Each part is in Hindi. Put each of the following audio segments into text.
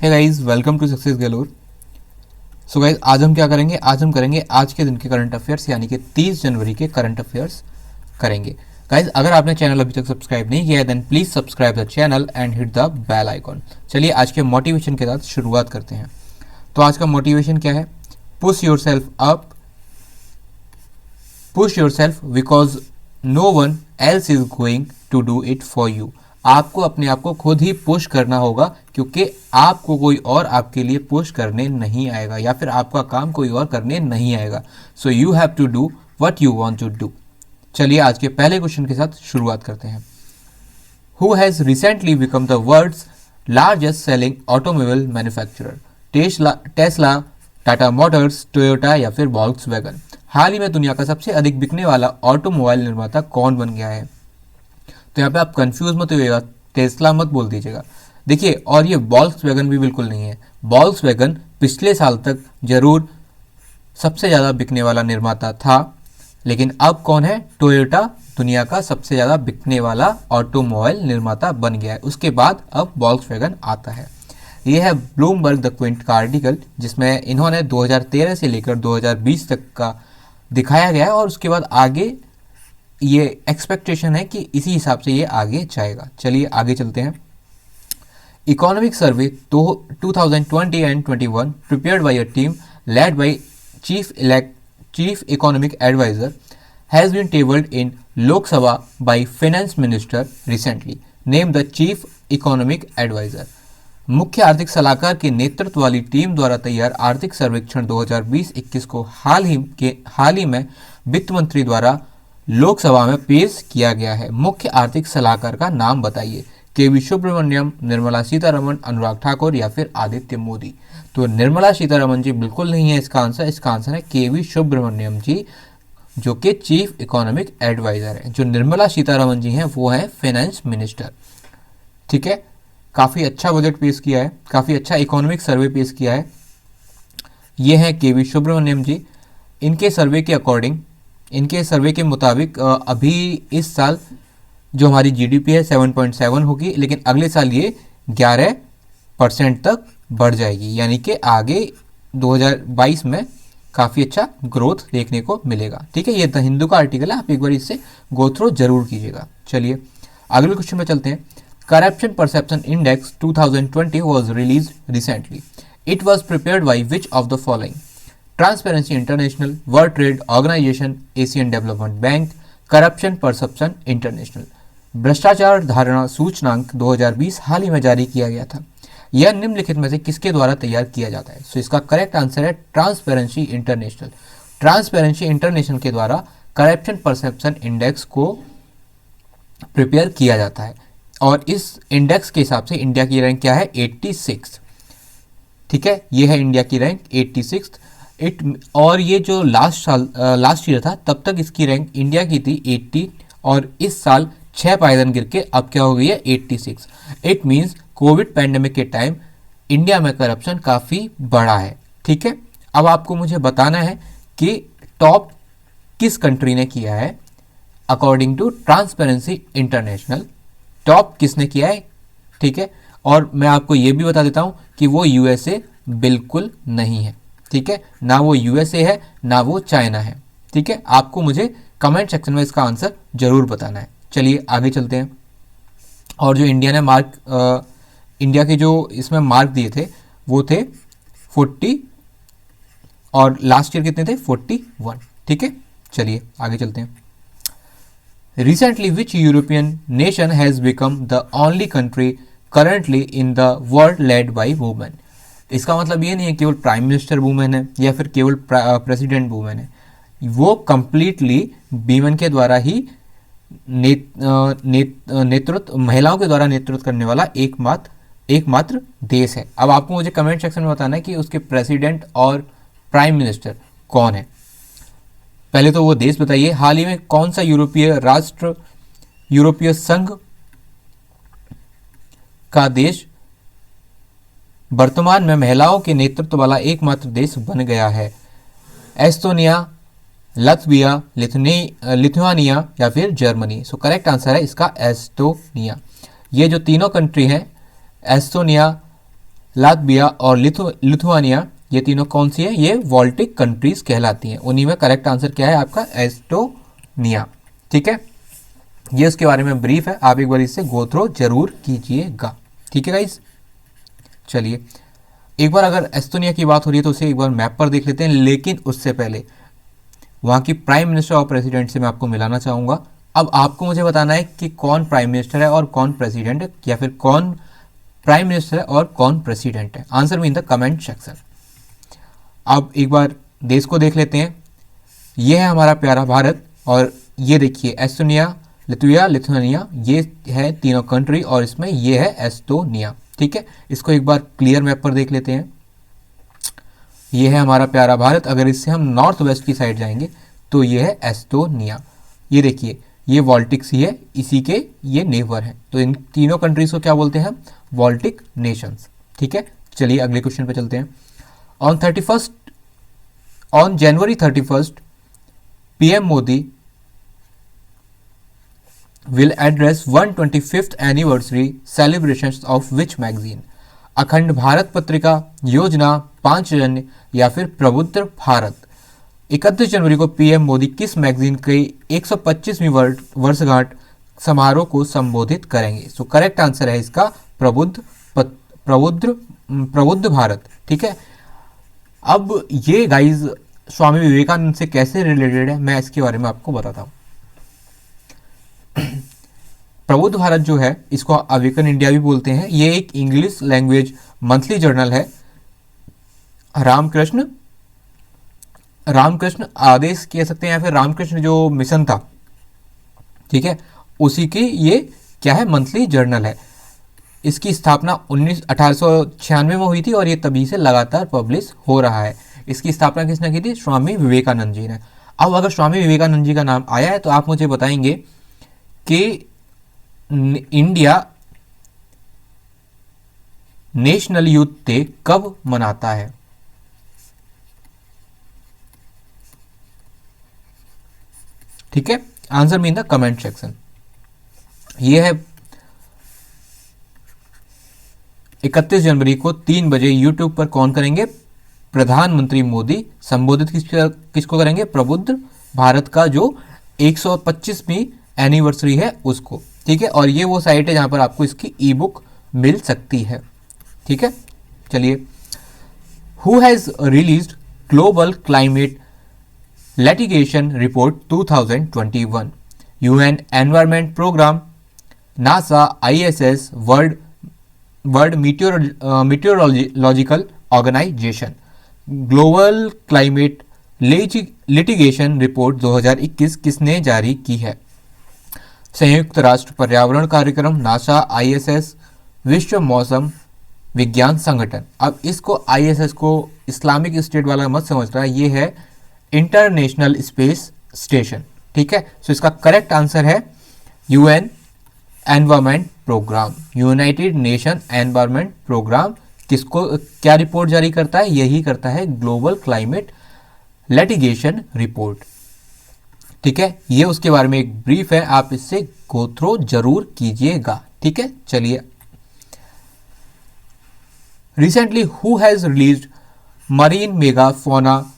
Hey guys, welcome to Success Galore. So guys, आज हम क्या करेंगे? आज हम करेंगे आज के दिन के करंट अफेयर्स, यानी कि 30 जनवरी के करंट अफेयर्स करेंगे। गाइस, अगर आपने चैनल अभी तक सब्सक्राइब नहीं किया है then please subscribe the channel and hit the bell icon. चलिए आज के मोटिवेशन के साथ शुरुआत करते हैं। तो आज का मोटिवेशन क्या है? Push yourself up, push yourself because no one else is going to do it for you. आपको अपने आप को खुद ही पुश करना होगा, क्योंकि आपको कोई और आपके लिए पुश करने नहीं आएगा, या फिर आपका काम कोई और करने नहीं आएगा। So you have to do what you want to do. चलिए आज के पहले क्वेश्चन के साथ शुरुआत करते हैं। Who has recently become the world's largest selling automobile manufacturer? Tesla, Tata Motors, Toyota या फिर वॉल्क्सवैगन? हाल ही में दुनिया का सबसे अधिक बिकने वाला ऑटोमोबाइल निर्माता कौन बन गया है? तो यहाँ पे आप कंफ्यूज मत होइएगा, टेस्ला मत बोल दीजिएगा। देखिए, और ये वॉल्क्सवैगन भी बिल्कुल नहीं है। वॉल्क्सवैगन पिछले साल तक जरूर सबसे ज़्यादा बिकने वाला निर्माता था, लेकिन अब कौन है? टोयोटा दुनिया का सबसे ज़्यादा बिकने वाला ऑटोमोबाइल निर्माता बन गया है। उसके बाद अब वॉल्क्सवैगन आता है। ये है ब्लूमबर्ग द क्विंट का आर्टिकल, जिसमें इन्होंने 2013 से लेकर 2020 तक का दिखाया गया है, और उसके बाद आगे ये एक्सपेक्टेशन है कि इसी हिसाब से ये आगे जाएगा। चलिए आगे चलते हैं। Economic survey 2020 and 21 prepared by a team led by chief economic adviser has been tabled in Lok Sabha by finance minister recently. Name the chief economic adviser. मुख्य आर्थिक सलाहकार के नेतृत्व वाली टीम द्वारा तैयार आर्थिक सर्वेक्षण 2020-21 को हाल ही में वित्त मंत्री द्वारा लोकसभा में पेश किया गया है। मुख्य आर्थिक सलाहकार का नाम बताइए। केवी सुब्रमण्यम, निर्मला सीतारमण, अनुराग ठाकुर या फिर आदित्य मोदी? तो निर्मला सीतारमण जी बिल्कुल नहीं है इसका आंसर। इसका आंसर है केवी सुब्रमण्यम जी, जो कि चीफ इकोनॉमिक एडवाइजर है। जो निर्मला सीतारमण जी हैं वो है फाइनेंस मिनिस्टर। ठीक है, काफ़ी अच्छा बजट पेश किया है, काफ़ी अच्छा इकोनॉमिक सर्वे पेश किया है। ये हैं केवी सुब्रमण्यम जी। इनके सर्वे के मुताबिक अभी इस साल जो हमारी जीडीपी है 7.7 होगी, लेकिन अगले साल ये 11% तक बढ़ जाएगी, यानी कि आगे 2022 में काफ़ी अच्छा ग्रोथ देखने को मिलेगा। ठीक है, ये द हिंदू का आर्टिकल है, आप एक बार इससे गो थ्रू जरूर कीजिएगा। चलिए अगले क्वेश्चन में चलते हैं। Corruption perception index 2020 was released recently. It was prepared by which of the following? Transparency International, World Trade Organization, Asian Development Bank, corruption perception international. भ्रष्टाचार धारणा सूचकांक 2020 हाल ही में जारी किया गया था। यह निम्नलिखित में से किसके द्वारा तैयार किया जाता है? सो इसका करेक्ट आंसर है ट्रांसपेरेंसी इंटरनेशनल। ट्रांसपेरेंसी इंटरनेशनल के द्वारा करप्शन परसेप्शन इंडेक्स को प्रिपेयर किया जाता है, और इस इंडेक्स के हिसाब से इंडिया की रैंक क्या है? 86। ठीक है, ये है इंडिया की रैंक 86। और ये जो लास्ट ईयर था तब तक इसकी रैंक इंडिया की थी 80, और इस साल 6 पायदान गिर के अब क्या हो गई है? 86। इट मीन्स कोविड पैंडेमिक के टाइम इंडिया में करप्शन काफ़ी बढ़ा है। ठीक है, अब आपको मुझे बताना है कि टॉप किस कंट्री ने किया है according to Transparency International. Top किसने किया है? ठीक है, और मैं आपको ये भी बता देता हूं कि वो यूएसए बिल्कुल नहीं है। ठीक है, ना वो यूएसए है ना वो चाइना है। ठीक है, आपको मुझे कमेंट सेक्शन में इसका आंसर जरूर बताना है। चलिए आगे चलते हैं। और जो इंडिया के जो इसमें मार्क दिए थे वो थे 40, और लास्ट ईयर कितने थे? 41। ठीक है, चलिए आगे चलते हैं। Recently, which European nation has become the only country currently in the world led by women? इसका मतलब ये नहीं है केवल प्राइम मिनिस्टर वुमेन है या फिर केवल प्रेसिडेंट वुमेन है। वो कंप्लीटली वीमेन के द्वारा ही नेतृत्व महिलाओं के द्वारा नेतृत्व करने वाला एकमात्र देश है। अब आपको मुझे कमेंट सेक्शन में बताना है कि उसके प्रेसिडेंट और प्राइम मिनिस्टर कौन है। पहले तो वो देश बताइए। हाल ही में कौन सा यूरोपीय संघ का देश वर्तमान में महिलाओं के नेतृत्व वाला एकमात्र देश बन गया है? एस्टोनिया, लत्विया, लिथुआनिया या फिर जर्मनी? सो करेक्ट आंसर है इसका एस्टोनिया। ये जो तीनों कंट्री हैं, एस्टोनिया, लातविया और लिथुआनिया, ये तीनों कौन सी है? ये बाल्टिक कंट्रीज कहलाती हैं। उन्हीं में करेक्ट आंसर क्या है आपका? एस्टोनिया। ठीक है, ये उसके बारे में ब्रीफ है, आप एक बार इससे गो थ्रो जरूर कीजिएगा। ठीक है गाइस, चलिए एक बार अगर एस्टोनिया की बात हो रही है तो उसे एक बार मैप पर देख लेते हैं, लेकिन उससे पहले वहाँ की प्राइम मिनिस्टर और प्रेसिडेंट से मैं आपको मिलाना चाहूँगा। अब आपको मुझे बताना है कि कौन प्राइम मिनिस्टर है और कौन प्रेसिडेंट है, या फिर कौन प्राइम मिनिस्टर है और कौन प्रेसिडेंट है। Answer me in the comment section. अब एक बार देश को देख लेते हैं। ये है हमारा प्यारा भारत, और ये देखिए एस्टोनिया, लिथुआ, लिथुआनिया, ये है तीनों कंट्री, और इसमें ये है एस्टोनिया। ठीक है, इसको एक बार क्लियर मैप पर देख लेते हैं। ये है हमारा प्यारा भारत। अगर इससे हम नॉर्थ वेस्ट की साइड जाएंगे तो ये है एस्टोनिया। ये देखिए ये बाल्टिक सी है, इसी के ये नेबर हैं। तो इन तीनों कंट्रीज को क्या बोलते हैं हम? Baltic Nations. ठीक है, चलिए अगले क्वेश्चन पे चलते हैं। On January 31 PM Modi will address 125th anniversary celebrations of which magazine? अखंड भारत पत्रिका, योजना, पांचजन्य या फिर प्रबुद्ध भारत। 31 जनवरी को पीएम मोदी किस मैगजीन के 125वीं वर्षगांठ समारोह को संबोधित करेंगे? सो करेक्ट आंसर है इसका प्रबुद्ध भारत। ठीक है, अब ये गाइज स्वामी विवेकानंद से कैसे रिलेटेड है मैं इसके बारे में आपको बताता हूँ। प्रबुद्ध भारत जो है इसको अवेकन इंडिया भी बोलते हैं। ये एक इंग्लिश लैंग्वेज मंथली जर्नल है। रामकृष्ण आदेश कह सकते हैं या फिर रामकृष्ण जो मिशन था, ठीक है, उसी की ये क्या है? मंथली जर्नल है। इसकी स्थापना 1896 में हुई थी और ये तभी से लगातार पब्लिश हो रहा है। इसकी स्थापना किसने की थी? स्वामी विवेकानंद जी ने। अब अगर स्वामी विवेकानंद जी का नाम आया है तो आप मुझे बताएंगे कि इंडिया नेशनल यूथ डे कब मनाता है? ठीक है, answer me in the comment section. ये है 31 जनवरी को 3 बजे यूट्यूब पर कौन करेंगे? प्रधानमंत्री मोदी। संबोधित किसको करेंगे? प्रबुद्ध भारत का जो 125वीं एनिवर्सरी है उसको। ठीक है, और ये वो साइट है जहां पर आपको इसकी ई बुक मिल सकती है। ठीक है, चलिए। Who has released Global Climate Litigation Report 2021? UN Environment Programme, NASA, ISS, World Meteorological Organization. Global Climate Litigation Report 2021 किसने जारी की है? संयुक्त राष्ट्र पर्यावरण कार्यक्रम, नासा, आईएसएस, विश्व मौसम विज्ञान संगठन। अब इसको आईएसएस को इस्लामिक स्टेट वाला मत समझना, ये है इंटरनेशनल स्पेस स्टेशन। ठीक है, सो इसका करेक्ट आंसर है UN Environment Programme. United Nation Environment Programme किसको क्या रिपोर्ट जारी करता है? यही करता है ग्लोबल क्लाइमेट लिटिगेशन रिपोर्ट। ठीक है, ये उसके बारे में एक ब्रीफ है, आप इससे गो थ्रो जरूर कीजिएगा। ठीक है, चलिए। Recently who has released marine megafauna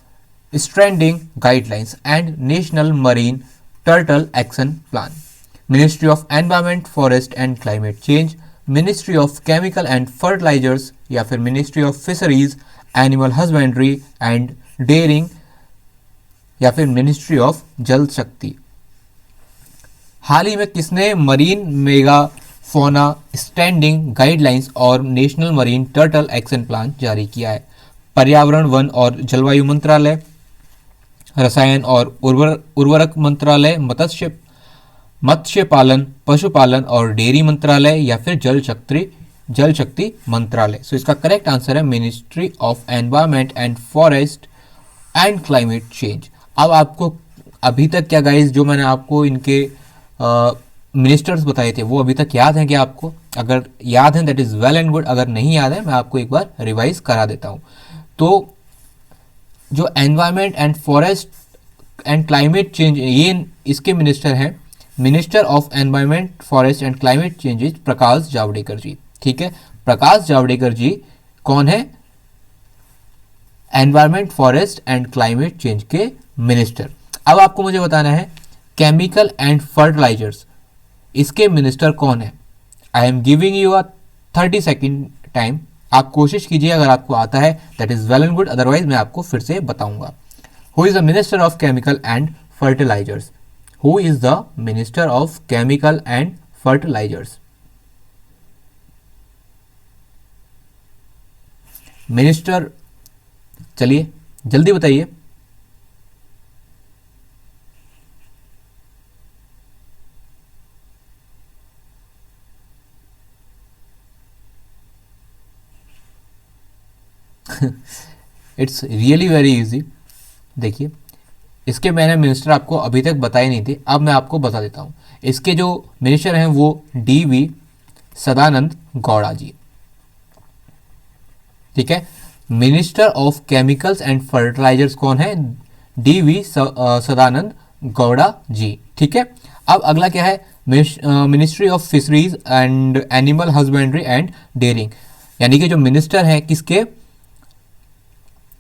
stranding guidelines and national marine turtle action plan? Ministry of environment, forest and climate change, ministry of chemical and fertilizers, या फिर ministry of fisheries, animal husbandry and dairying, या फिर मिनिस्ट्री ऑफ जल शक्ति। हाल ही में किसने मरीन मेगा फोना स्टैंडिंग गाइडलाइंस और national marine turtle action plan जारी किया है? पर्यावरण, वन और जलवायु मंत्रालय, रसायन और उर्वरक मंत्रालय, मत्स्य पालन, पशुपालन और डेयरी मंत्रालय, या फिर जल शक्ति मंत्रालय। सो इसका करेक्ट आंसर है ministry of environment and forest and climate change. अब आपको अभी तक क्या गाइस जो मैंने आपको इनके मिनिस्टर्स बताए थे वो अभी तक याद हैं क्या आपको? अगर याद है that is well and good, अगर नहीं याद है मैं आपको एक बार रिवाइज करा देता हूँ। तो जो environment and forest and climate change, ये इसके मिनिस्टर हैं minister of environment, forest and climate change Prakash Javadekar ji. ठीक है, प्रकाश जावड़ेकर जी कौन है? Environment, forest and climate change के मिनिस्टर। अब आपको मुझे बताना है केमिकल एंड फर्टिलाइजर्स, इसके मिनिस्टर कौन है? I am giving you a 30 second time, आप कोशिश कीजिए, अगर आपको आता है that is well and good, otherwise मैं आपको फिर से बताऊंगा। Who is the minister of chemical and fertilisers? Who is the minister of chemical and fertilisers? Minister, चलिए जल्दी बताइए। It's really very easy. देखिए, इसके मैंने मिनिस्टर आपको अभी तक बताए नहीं थे, अब मैं आपको बता देता हूँ। इसके जो मिनिस्टर हैं वो DV सदानंद गौड़ा जी, ठीक है। Minister of chemicals and fertilisers कौन है? DV सदानंद गौड़ा जी, ठीक है। अब अगला क्या है? Ministry of fisheries and animal husbandry and dairying, यानी कि जो मिनिस्टर हैं किसके?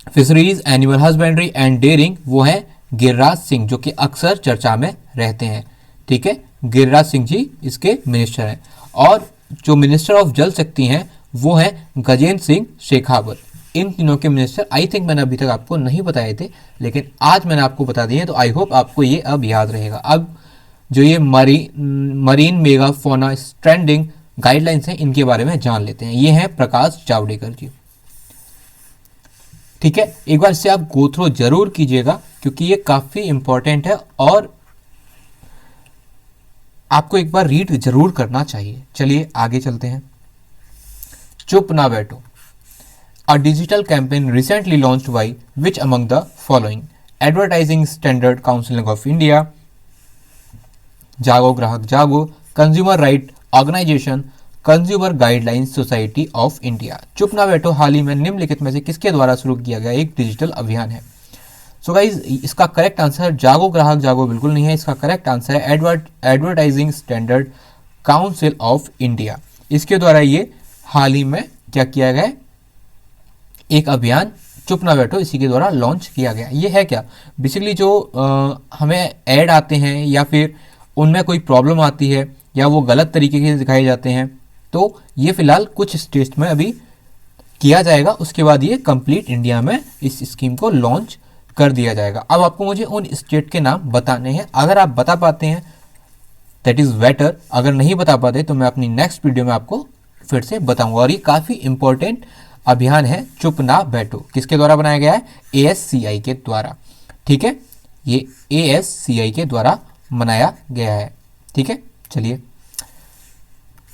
Fisheries, animal husbandry and dairying, वो है गिरिराज सिंह, जो कि अक्सर चर्चा में रहते हैं, ठीक है। गिरिराज सिंह जी इसके मिनिस्टर हैं। और जो मिनिस्टर ऑफ जल शक्ति हैं वो है गजेंद्र सिंह शेखावत। इन तीनों के मिनिस्टर आई थिंक मैंने अभी तक आपको नहीं बताए थे, लेकिन आज मैंने आपको बता दिए हैं, तो आई होप आपको ये अब याद रहेगा। अब जो ये मरीन मेगा फोना स्ट्रेंडिंग गाइडलाइंस हैं, इनके बारे में जान लेते हैं। ये हैं प्रकाश जावड़ेकर जी, ठीक है। एक बार इसे आप गो थ्रू जरूर कीजिएगा, क्योंकि ये काफी इंपॉर्टेंट है और आपको एक बार रीड जरूर करना चाहिए। चलिए आगे चलते हैं। Chup Na Baitho, a digital campaign recently launched by which among the following? Advertising standard council of India, Jago Grahak Jago, consumer right organisation, consumer guidelines society of India. Chup Na बैठो हाल ही में निम्नलिखित में से किसके द्वारा शुरू किया गया एक डिजिटल अभियान है? सो गाइज, इसका करेक्ट आंसर जागो ग्राहक जागो बिल्कुल नहीं है। इसका करेक्ट आंसर है advertising standard council of India. इसके द्वारा ये हाल ही में क्या किया गया? एक अभियान चुप ना बैठो इसी के द्वारा लॉन्च किया गया। ये है क्या? बेसिकली जो हमें ऐड आते हैं या फिर उनमें कोई प्रॉब्लम आती है या वो गलत तरीके से दिखाए जाते हैं, तो ये फिलहाल कुछ स्टेट्स में अभी किया जाएगा, उसके बाद ये कंप्लीट इंडिया में इस स्कीम को लॉन्च कर दिया जाएगा। अब आपको मुझे उन स्टेट के नाम बताने हैं, अगर आप बता पाते हैं दैट इज़ बेटर, अगर नहीं बता पाते तो मैं अपनी नेक्स्ट वीडियो में आपको फिर से बताऊंगा। और ये काफ़ी इंपॉर्टेंट अभियान है चुप ना बैठो। किसके द्वारा बनाया गया है? ASCI के द्वारा, ठीक है। ये ASCI के द्वारा बनाया गया है, ठीक है। चलिए,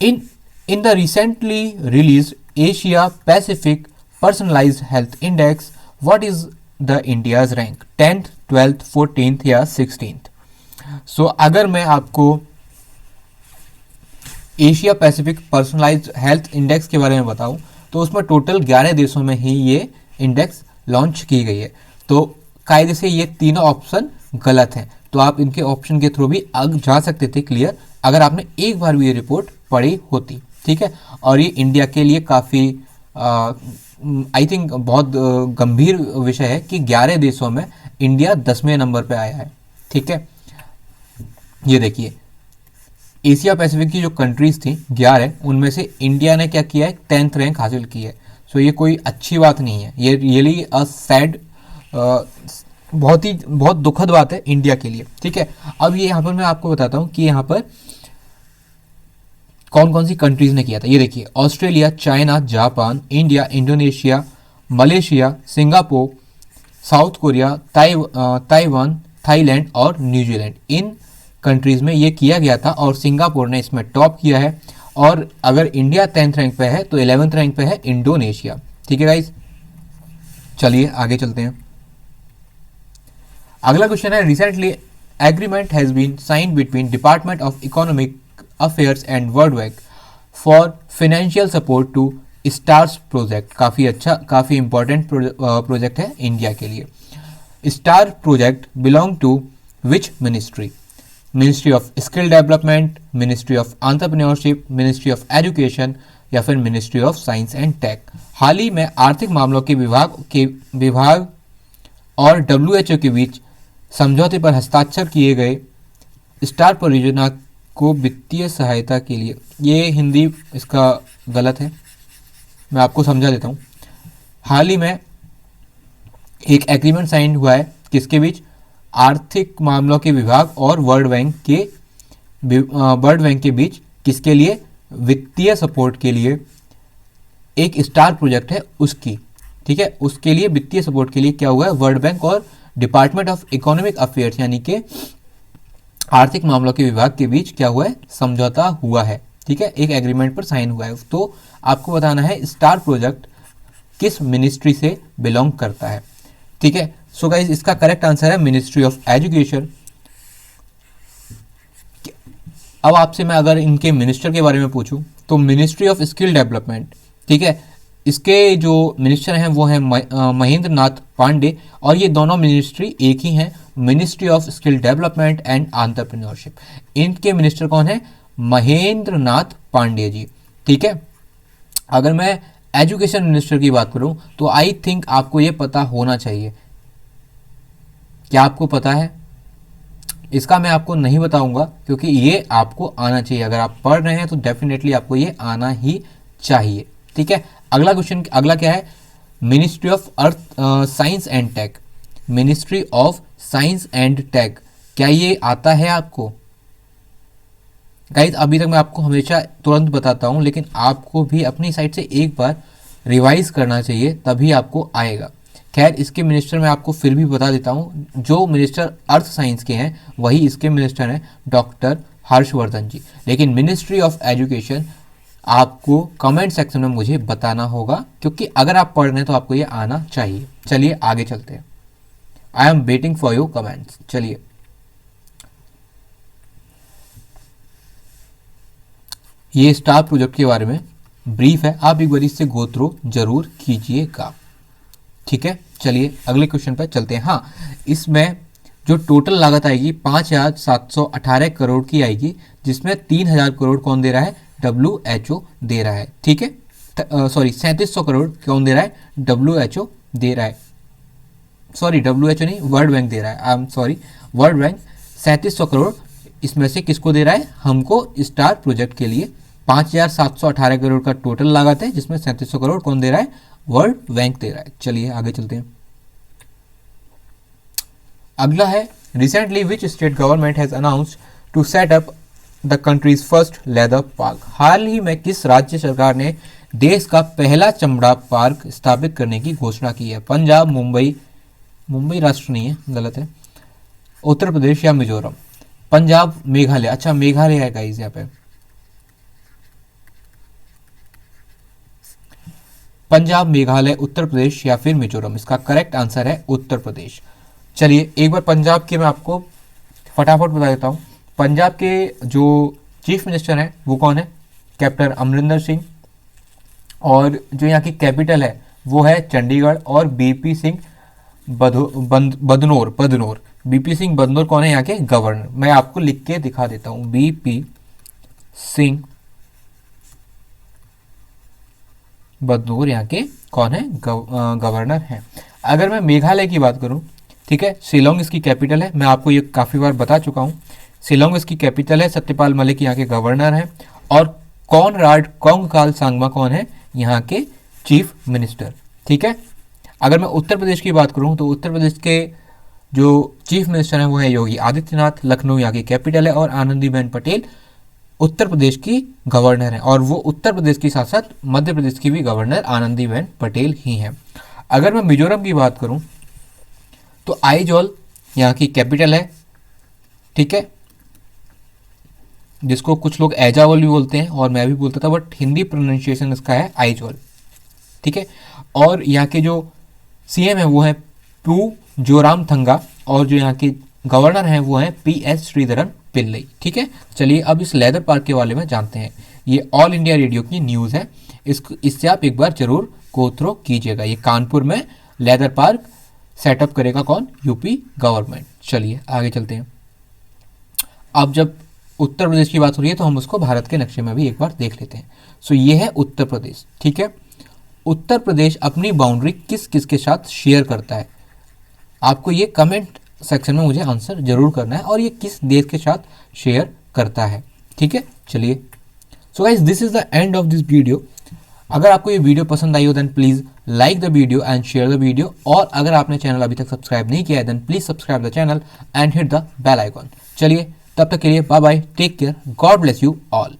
in the recently release Asia Pacific personalised health index, what is the India's rank? 10th, 12th, 14th या 16th? सो अगर मैं आपको Asia Pacific personalised health index के बारे में बताऊं, तो उसमें टोटल 11 देशों में ही ये इंडेक्स लॉन्च की गई है। तो कायदे से ये तीनों ऑप्शन गलत हैं, तो आप इनके ऑप्शन के थ्रू भी जा सकते थे क्लियर, अगर आपने एक बार भी ये रिपोर्ट पढ़ी होती, ठीक है। और ये इंडिया के लिए काफ़ी आई थिंक बहुत गंभीर विषय है कि 11 देशों में इंडिया 10वें नंबर पे आया है, ठीक है। ये देखिए, एशिया पैसिफिक की जो कंट्रीज थी 11, उनमें से इंडिया ने क्या किया है? 10th रैंक हासिल की है। सो ये कोई अच्छी बात नहीं है, ये रियली अ सैड, बहुत दुखद बात है इंडिया के लिए, ठीक है। अब ये यहाँ पर मैं आपको बताता हूँ कि यहाँ पर कौन कौन सी कंट्रीज ने किया था। ये देखिए, Australia, China, Japan, India, Indonesia, Malaysia, Singapore, south Korea, Taiwan, Thailand और न्यूजीलैंड, इन कंट्रीज में ये किया गया था और सिंगापुर ने इसमें टॉप किया है। और अगर इंडिया 10th रैंक पे है तो 11th रैंक पे है इंडोनेशिया, ठीक है गाइज। चलिए आगे चलते हैं। अगला क्वेश्चन है, recently agreement has been signed between department of economic affairs and World Bank for financial support to STARS project. काफ़ी अच्छा, काफ़ी इंपॉर्टेंट प्रोजेक्ट है इंडिया के लिए। STAR project belong to which ministry? Ministry of skill development, ministry of entrepreneurship, ministry of education या फिर ministry of science and tech. हाल ही में आर्थिक मामलों के विभाग और डब्ल्यूएचओ के बीच समझौते पर हस्ताक्षर किए गए स्टार परियोजना को वित्तीय सहायता के लिए, ये हिंदी इसका गलत है, मैं आपको समझा देता हूँ। हाल ही में एक एग्रीमेंट साइन हुआ है किसके बीच, आर्थिक मामलों के विभाग और वर्ल्ड बैंक के बीच, किसके लिए, वित्तीय सपोर्ट के लिए। एक स्टार प्रोजेक्ट है उसकी, ठीक है, उसके लिए वित्तीय सपोर्ट के लिए क्या हुआ है, वर्ल्ड बैंक और डिपार्टमेंट ऑफ इकोनॉमिक अफेयर्स यानी कि आर्थिक मामलों के विभाग के बीच क्या हुआ है, समझौता हुआ है, ठीक है, एक एग्रीमेंट पर साइन हुआ है। तो आपको बताना है स्टार प्रोजेक्ट किस मिनिस्ट्री से बिलोंग करता है, ठीक है। सो गाइस इसका करेक्ट आंसर है मिनिस्ट्री ऑफ एजुकेशन। अब आपसे मैं अगर इनके मिनिस्टर के बारे में पूछूं तो मिनिस्ट्री ऑफ स्किल डेवलपमेंट, ठीक है, इसके जो मिनिस्टर हैं वो हैं महेंद्र नाथ पांडे, और ये दोनों मिनिस्ट्री एक ही हैं, ministry of skill development and entrepreneurship. इनके मिनिस्टर कौन है, महेंद्र नाथ पांडे जी, ठीक है। अगर मैं एजुकेशन मिनिस्टर की बात करूं तो आई थिंक आपको ये पता होना चाहिए। क्या आपको पता है? इसका मैं आपको नहीं बताऊंगा क्योंकि ये आपको आना चाहिए। अगर आप पढ़ रहे हैं तो डेफिनेटली आपको ये आना ही चाहिए, ठीक है। अगला क्वेश्चन, अगला क्या है, ministry of science and tech, ministry of science and tech, क्या ये आता है आपको? गाइज अभी तक मैं आपको हमेशा तुरंत बताता हूं, लेकिन आपको भी अपनी साइड से एक बार रिवाइज करना चाहिए तभी आपको आएगा। खैर इसके मिनिस्टर मैं आपको फिर भी बता देता हूं, जो मिनिस्टर अर्थ साइंस के हैं वही इसके मिनिस्टर हैं डॉक्टर हर्षवर्धन जी। लेकिन मिनिस्ट्री ऑफ एजुकेशन आपको कमेंट सेक्शन में मुझे बताना होगा, क्योंकि अगर आप पढ़ रहे हैं तो आपको ये आना चाहिए। चलिए आगे चलते हैं, I am waiting for your comments. चलिए ये स्टार प्रोजेक्ट के बारे में ब्रीफ है, आप एक बार इससे गो थ्रू जरूर कीजिएगा, ठीक है। चलिए अगले क्वेश्चन पर चलते हैं। हाँ, इसमें जो टोटल लागत आएगी 5,718 करोड़ की आएगी, जिसमें 3,000 करोड़ कौन दे रहा है, WHO दे रहा है, ठीक है। सॉरी 3,700 करोड़ कौन दे रहा है, WHO दे रहा है, सॉरी WHO नहीं, वर्ल्ड बैंक दे रहा है, I am sorry, world bank 3,700 crore इसमें से किसको दे रहा है, हमको स्टार प्रोजेक्ट के लिए। 5,718 करोड़ का टोटल लागत है, जिसमें 3,700 करोड़ कौन दे रहा है, वर्ल्ड बैंक दे रहा है। चलिए आगे चलते हैं। अगला है, recently which state government has announced to set up the country's first leather park, हाल ही में किस राज्य सरकार ने देश का पहला चमड़ा पार्क स्थापित करने की घोषणा की है? पंजाब, मुंबई राष्ट्र नहीं है, गलत है, उत्तर प्रदेश या मिजोरम? पंजाब, मेघालय, अच्छा मेघालय है गाइस यहाँ पे, पंजाब, मेघालय, उत्तर प्रदेश या फिर मिजोरम? इसका करेक्ट आंसर है उत्तर प्रदेश। चलिए एक बार पंजाब के मैं आपको फटाफट बता देता हूँ। पंजाब के जो चीफ मिनिस्टर हैं वो कौन है, कैप्टन अमरिंदर सिंह, और जो यहाँ की कैपिटल है वो है चंडीगढ़, और बीपी सिंह बदनौर, बीपी सिंह बदनौर कौन है, यहाँ के गवर्नर। मैं आपको लिख के दिखा देता हूँ, बीपी सिंह बदनौर यहाँ के कौन है, गवर्नर हैं। अगर मैं मेघालय की बात करूँ, ठीक है, शिलोंग इसकी कैपिटल है, मैं आपको ये काफ़ी बार बता चुका हूँ, शिलोंग इसकी कैपिटल है, सत्यपाल मलिक यहाँ के गवर्नर हैं, और कॉनराड कोंगकाल सांगमा कौन है, यहाँ के चीफ मिनिस्टर, ठीक है। अगर मैं उत्तर प्रदेश की बात करूँ तो उत्तर प्रदेश के जो चीफ मिनिस्टर हैं वो है योगी आदित्यनाथ, लखनऊ यहाँ की कैपिटल है, और आनंदीबेन पटेल उत्तर प्रदेश की गवर्नर हैं, और वो उत्तर प्रदेश के साथ साथ मध्य प्रदेश की भी गवर्नर आनंदीबेन पटेल ही हैं। अगर मैं मिजोरम की बात करूं तो आइजॉल यहाँ की कैपिटल है, ठीक है, जिसको कुछ लोग ऐजावल भी बोलते हैं और मैं भी बोलता था, बट हिंदी प्रोनाउंसिएशन इसका है आइजॉल, ठीक है। और यहाँ के जो सीएम है वो है पू जोरामथंगा, और जो यहाँ के गवर्नर हैं वो हैं PS श्रीधरन पिल्लई, ठीक है। चलिए अब इस लेदर पार्क के बारे में जानते हैं। ये ऑल इंडिया रेडियो की न्यूज़ है, इससे आप एक बार जरूर गो थ्रू कीजिएगा। ये कानपुर में लेदर पार्क सेटअप करेगा कौन, यूपी गवर्नमेंट। चलिए आगे चलते हैं। अब जब उत्तर प्रदेश की बात हो रही है तो हम उसको भारत के नक्शे में भी एक बार देख लेते हैं। सो ये है उत्तर प्रदेश, ठीक है। उत्तर प्रदेश अपनी बाउंड्री किस किस के साथ शेयर करता है? आपको ये कमेंट सेक्शन में मुझे आंसर जरूर करना है, और ये किस देश के साथ शेयर करता है, ठीक है। चलिए, so guys this is the end of this video. अगर आपको ये वीडियो पसंद आई हो then please like the video and share the video, और अगर आपने चैनल अभी तक सब्सक्राइब नहीं किया है then please subscribe the channel and hit the bell icon. चलिए, तब तक के लिए bye bye, take care, God bless you all.